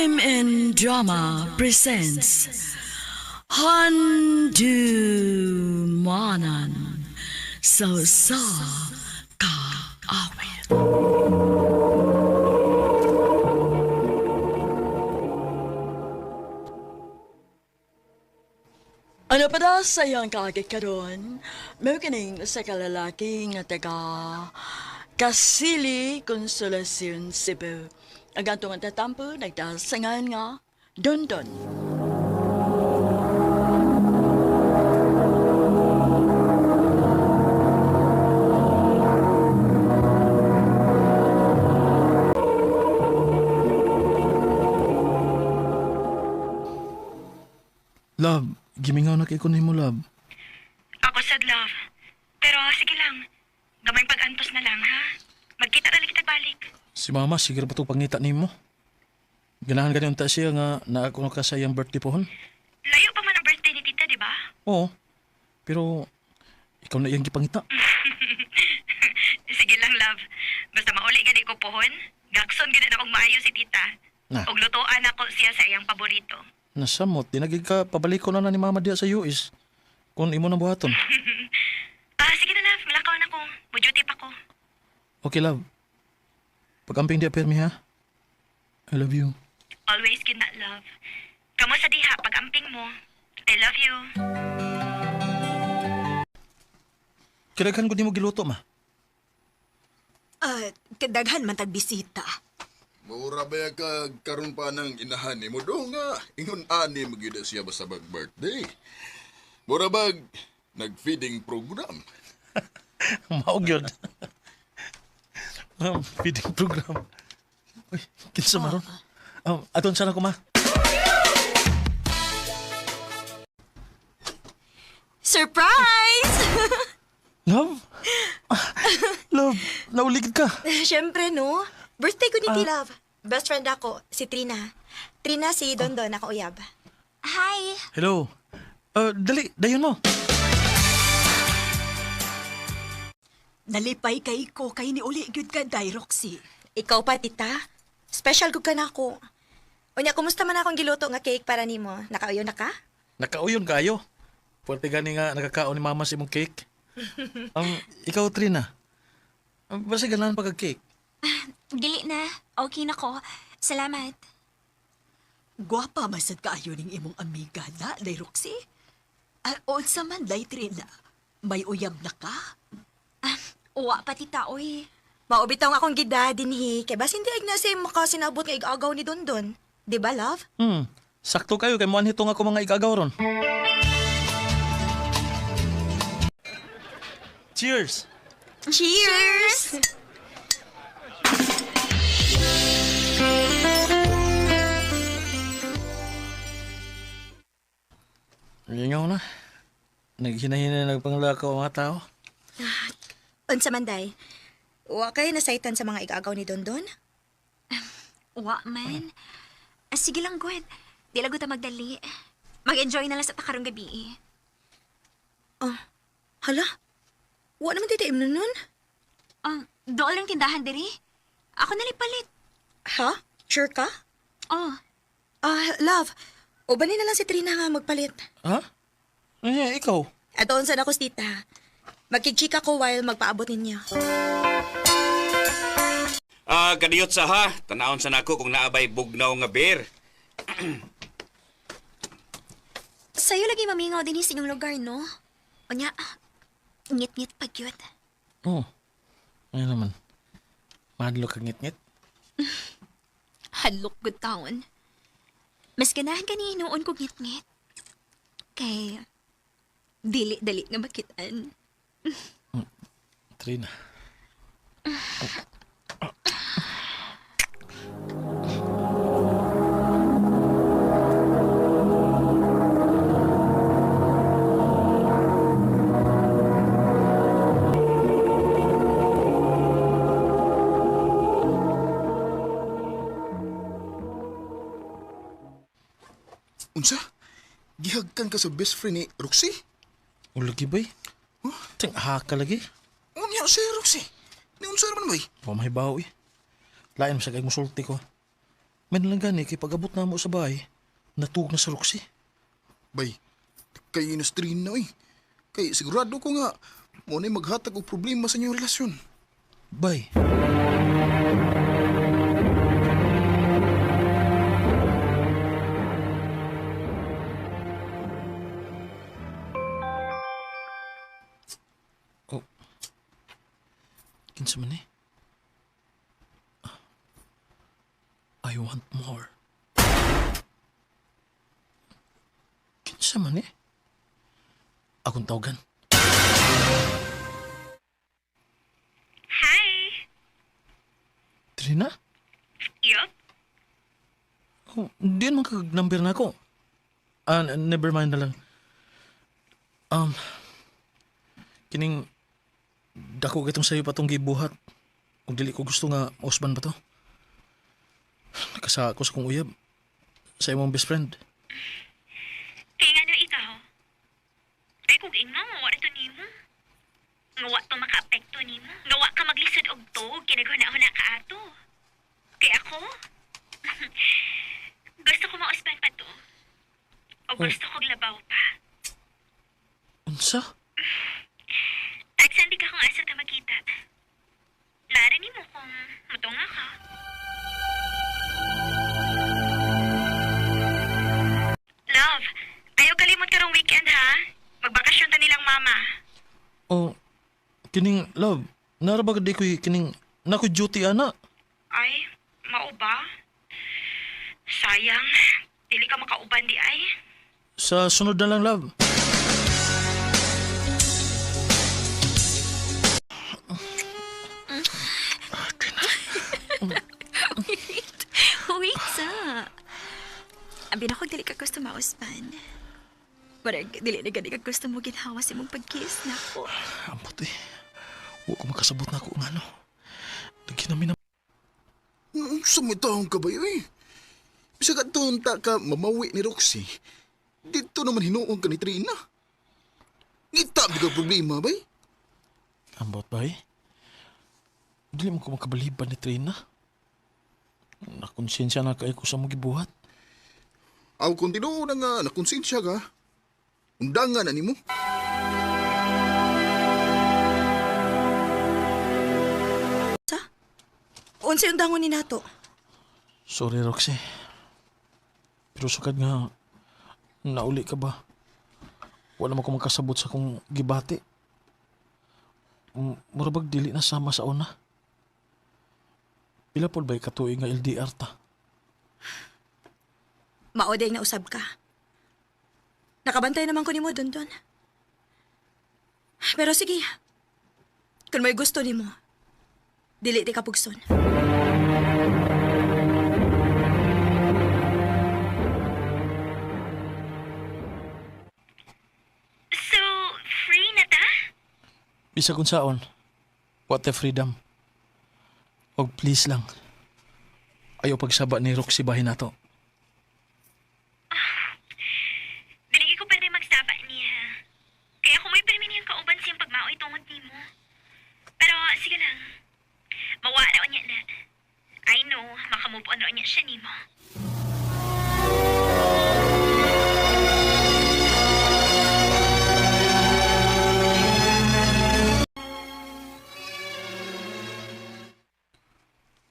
MN Drama presents Handumanan So Ka Awit. Ano pa daw sa iyang kakikaroon? May kining sa kalalaki nga taga Kasili Consolacion, Cebu. Ang atong tatampo, nagdasangan nga, Dondon. Love, gimingaw na kay kunin mo, love. Ako sad, love. Pero sige lang. Gamay pag-antos na lang, ha? Magkita na lang kita balik. Si mama, sige ba ito pangita ni mo? Ganahan ganyan ta siya nga na ako nakasayang birthday pohon. Layo pa man ang birthday ni tita, di ba? Oo, pero ikaw na iyang gipangita. Sige lang, love. Basta mauli gani ko pohon. Gakson gani na akong maayo si tita. Na. Og lutoan ako siya sa iyang paborito. Nasamot, dinagig ka pabalik ko na ni mama diya sa US. Kung imo na buhaton. Sige na, love. Malakaw na ko. Buduty pa ko. Okay, love. Pag-amping di apirmi, ha? I love you. Always kina, love. Kamu sa diha pag-amping mo. I love you. Kiraghan ko di mo giluto, ma. Kadaghan man tagbisita. Mura ba ka karon pa ng inahan ni mo do nga ingon ani magida siya basta birthday. Mura ba nag-feeding program? Maog yun. Feeding program. Uy, kinsa maron. Aton sana ko, ma. Surprise! Love? Love, nauligid ka. Siyempre, no? Birthday ko ni Love. Best friend ako, si Trina. Trina, si Dondon, ako uyab. Hi! Hello. Dali, dayon mo. Nalipay kay ko kay ni uli gyud ka day, Roxy. Ikaw pa, tita. Special ko ka na ako. Unya, kumusta man akong giluto nga cake para nimo? Nakauyo na ka? Nakauyon kayo. Puwerte gani nga nakakaon ni mama si mong cake. Ikaw, Trina. Basta ganahan pagka-cake. Dili na. Okay na ko. Salamat. Gwapa masad kaayo ning imong amiga na, day Roxy. Unsa man day Trina, may uyab na ka? Uwa pa tita, oy. Maubitaw nga akong gida dinhi. Kaya bas hindi na siya makasinabot nga igagaw ni Dondon. Di ba, love? Sakto kayo kay muan hitong ako mga igagaw ron. Cheers! Cheers! Lingaw na. Naghina-hina na nagpanglakaw ang mga tao. Unsa man day? Wa kay nasaitan sa mga igagaw ni Dondon? Uwa man. Sige lang, Gwen. Di lago ta magdali. Mag-enjoy na lang sa takarong gabi. Hala? Wa naman titaim nun? Doon lang tindahan diri. Ako nalipalit. Ha? Sure ka? Oh, Love. Ubanin na lang si Trina nga magpalit. Ha? Ikaw? At doon sa nakos, tita. Magkichika ko while magpaabot ninyo. Kadiyot sa ha. Tanaon sa nako kung naabay bugnaw nga beer. sa'yo lagi mamingaw din sa inyong lugar, no? O niya, ngit-ngit pa yun. Oo. Ano naman? Madlo ka ngit-ngit? Hadlok good taon. Mas ganahan ka ni noon ko ngit-ngit. Kay, dili-dali nga makitaan. Trina. Unsa? Gihagkan ka sa best friend ni Roxy? Ulagi ba'y? Ting haka lagi. Unya si Roxy. Ni unsa naman bay? Pamahibaw eh. Lain mo sa kay musulti ko. May nalang gani kay pag-abot na mo sa bahay, natug na sa Roxy. Bay, kay inas Trina eh. Kay sigurado ko nga, mo na maghatag og problema sa inyong relasyon. Bay, oh. Kinsa man eh? I want more. Kinsa man eh? Akong tawagan. Hi! Trina? Yup. Oh, di man kag-number na ako. Never mind na lang. Kining dako kitong sayo pa tong gibuhat. Kung dili ko gusto nga mausban pa to. Nakasa ako sa kong uyab. Sa imong best friend. Kaya nga na ikaw. Ay kung ingnaw, mawa ito nimo. Ngawa to maka-apekto nimo. Ngawa ka maglisod og tog, kinaguna-huna ka ato. Kaya ako, gusto ko mausban pa to. O gusto ko labaw pa. Unsa? Tagsandi ka kung asa ta magkita. Lara nimo kung mutunga ka. Love, ayaw kalimot karong weekend ha. Magbakasyon ta nilang mama. Oh, kining love. Narabag di ko kining nako duty ana. Ay, mao ba? Sayang, dili ka makauban di ay. Sa sunod na lang love. Wait sa. Abi na ko dili ka gusto mauspan. Parang dili na gani ka gusto mo ginhawa sa mong pag-kiss na ko. Ambot eh. Huwag ko makasabot na ako ng ano. Lagi namin na... Sa may taong ka ba yun eh? Bisa ka tunta ka mamawi ni Roxy. Dito naman hinuong ka ni Trina. Ngita ka problema ba eh? Ambot ba eh? Dili mo ko makabaliban ni Trina. Nakonsensya na kayo ko sa mga gibuhat. Aw kung tinuo na nga nakonsensya ka. Undangan na ni mo. Unsa yung dangon ni nato? Sorry, Roxy. Pero sukad nga, nauli ka ba? Wala mo ko magkasabot sa kong gibati. Murabag dili na sama sa una. Pila po ba'y katuig nga LDR ta? Maoday na usab ka. Nakabantay naman ko ni mo, Dondon. Pero sige, kung may gusto ni mo, dili di ka pugson. So, free na ta? Bisa kung saon. What the freedom. Og please lang. Ayaw pagsaba ni Roxy bahin nato. Dinigi ko pwede magsaba niya. Kaya kung may permi niyang kauban siyang pagmaoy tungod ni mo. Pero sige lang. Mawa na niya na. I know, makamove on na niya siya ni mo.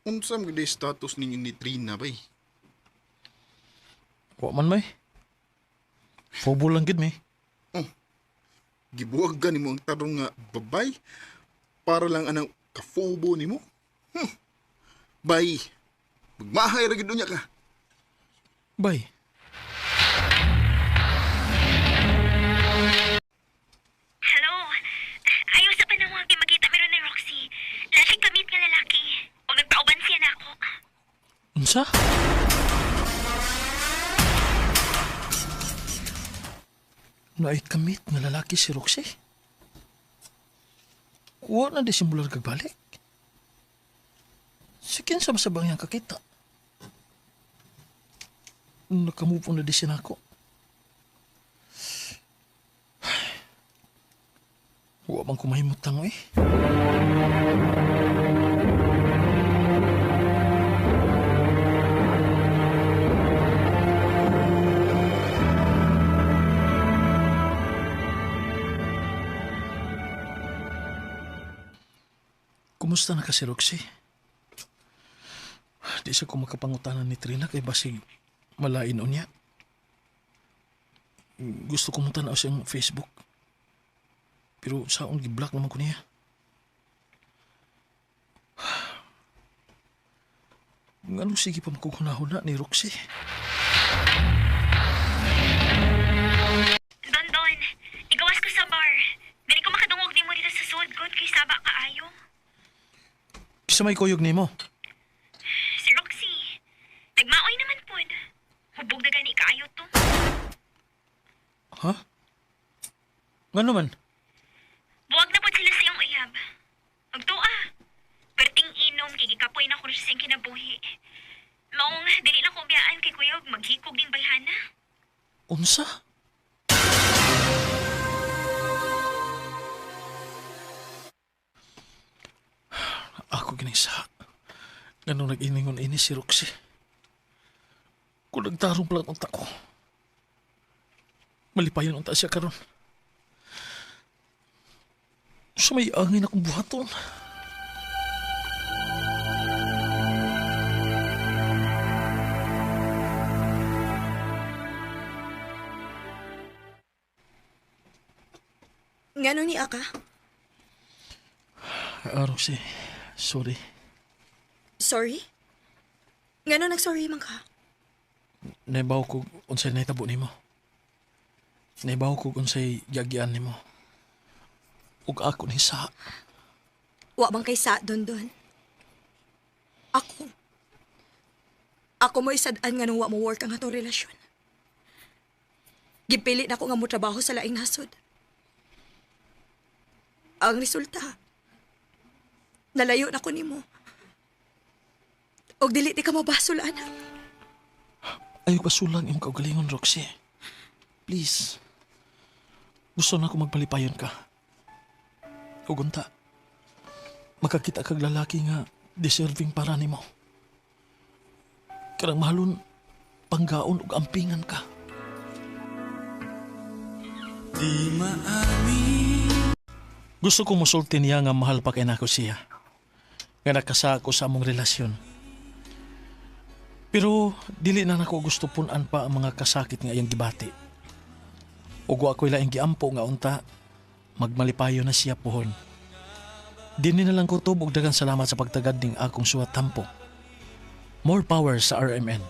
Unsa mo gid status ninyo ni Trina bay? Wa man may. Fobo lang gid may. Gibuwag ka nimo ang tarong nga babay para lang anang kafobo nimo. Bay, magmahay ra gid unya ka. Bay. Hello? Ayaw sa panawag kay magkita meron ni Roxy. Lasing kamit nga lalaki. O nagpauban siya na ako. Unsa? Naay kamit nga lalaki si Roxy. Wa na di simbular kagbalik. Sikin sa masabang niyang kakita. Nakamupon na di siya nako. Wa man kumahimot tango eh. Kumusta na ka si Roxy? Di siya ko makapangutanan ni Trina kay basig malain o niya. Gusto ko mutanaw siyang Facebook. Pero saon gi-block naman ko niya. Anong sige pa makukunahuna ni Roxy? Don, igawas ko sa bar. Dili ko makadungog ni mo dito sa sud good kay saba kaayo. Kisa may kuyog ni mo. Si Roxy, nagmaoy naman pod. Hubog na gani kaayo to. Ha? Nga naman? Buwag na pod sila sa iyong uyab. Magtua. Perting inom, kikikapoy na ko sa siyang kinabuhi. Maong, dili na ko biyaan kay kuyog, maghikog din bayhana. Unsa? Ako ginisa. Ganun nag-iningon ini si Roxy. Kung nagtarong pala ang tako. Malipayon ang siya karon. Sa may angin akong buhaton. Ngano ni Aka? Roxy, sorry. Sorry? Ngano nag-sorry man ka? Naibaw ko unsay naitabo nimo. Naibaw ko unsay yagian nimo. Ug ako ni sa. Wa bang kay sa Don. Ako mo isadaan nga nung wa mo work ang atong relasyon. Gipili na ko nga mo trabaho sa laing nasod. Ang resulta, nalayo na ko nimo. Og dili ti ka mabasol, anak. Ayaw pasulan yung kaugalingon, Roxy. Please. Gusto na ako magpalipayon ka. Ugunta, makakita kag lalaki nga deserving para nimo. Karang mahalon, panggaon ug ampingan ka. Di Gusto ko musulti niya nga mahal pa kay nako siya. Nga nakasa ako sa among relasyon. Pero dili na nako gusto punan pa ang mga kasakit nga iyang gibati. Ug wa ko'y laing giampo nga unta magmalipayo na siya pohon. Dinhi na lang ko tubog daghang salamat sa pagtagad ning akong suwat tampo. More power sa RMN.